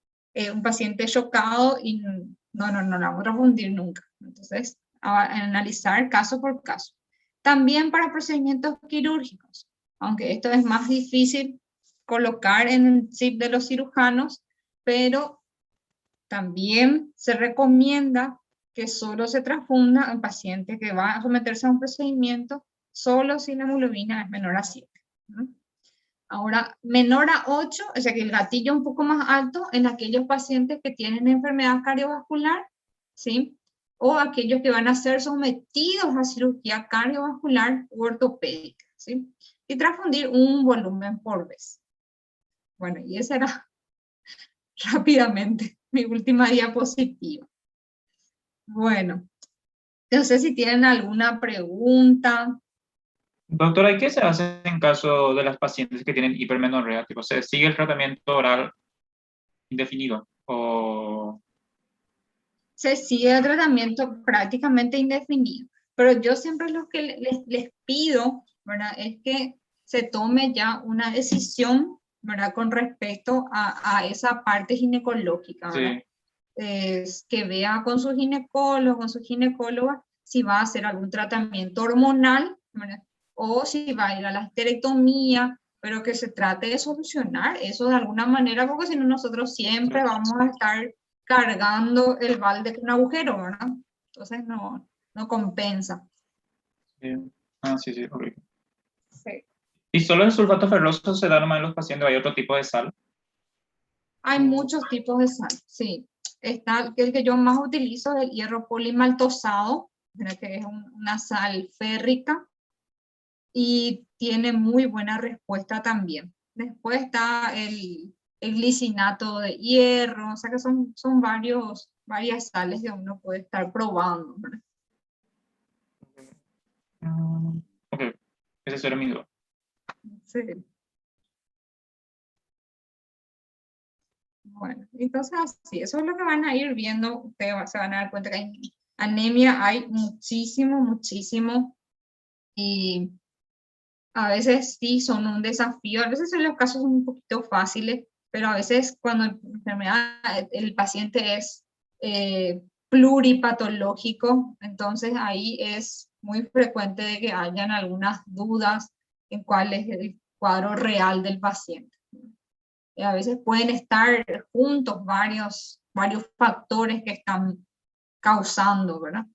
un paciente chocado y no vamos a transfundir nunca. Entonces, a analizar caso por caso. También para procedimientos quirúrgicos, aunque esto es más difícil colocar en el chip de los cirujanos, pero también se recomienda que solo se transfunda en paciente que va a someterse a un procedimiento solo si la hemoglobina es menor a 7. ¿No? Ahora, menor a 8, o sea que el gatillo un poco más alto en aquellos pacientes que tienen enfermedad cardiovascular, ¿sí? O aquellos que van a ser sometidos a cirugía cardiovascular u ortopédica, ¿sí? Y transfundir un volumen por vez. Bueno, y esa era rápidamente mi última diapositiva. Bueno, no sé si tienen alguna pregunta. Doctora, ¿y qué se hace en caso de las pacientes que tienen hipermenorrea? Tipo, ¿se sigue el tratamiento oral indefinido? ¿O Se sigue el tratamiento prácticamente indefinido? Pero yo siempre lo que les pido, ¿verdad? Es que se tome ya una decisión, ¿verdad? Con respecto a esa parte ginecológica, ¿verdad? sí? Es que vea con su ginecólogo, con su ginecóloga, si va a hacer algún tratamiento hormonal, ¿verdad? O si va a ir a la esterectomía, pero que se trate de solucionar eso de alguna manera, porque si no nosotros siempre vamos a estar cargando el balde con un agujero, ¿verdad? Entonces no compensa. Sí. Ah, sí, sí, correcto. Sí. ¿Y solo el sulfato ferroso se da nomás en los pacientes? ¿Hay otro tipo de sal? Hay muchos tipos de sal, sí. Está el que yo más utilizo, el hierro polimaltosado, ¿verdad? Que es una sal férrica y tiene muy buena respuesta también. Después está el glicinato de hierro, o sea que son varias sales que uno puede estar probando, ¿verdad? Ok, ese era mi duda. Sí. Bueno, entonces así, eso es lo que van a ir viendo, ustedes se van a dar cuenta que hay anemia, hay muchísimo, y a veces sí son un desafío, a veces en los casos son un poquito fáciles, pero a veces cuando la enfermedad, el paciente es pluripatológico, entonces ahí es muy frecuente de que hayan algunas dudas en cuál es el cuadro real del paciente. A veces pueden estar juntos varios factores que están causando, ¿verdad?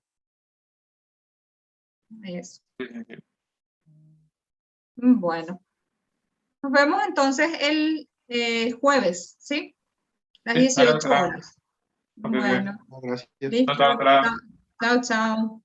Eso. Sí, sí, sí. Bueno, nos vemos entonces el jueves, ¿sí? Las Sí, claro, 18 claro. horas. Ok, ok. Bueno, Gracias. listo. Chao, chao, doctora. Chao, chao.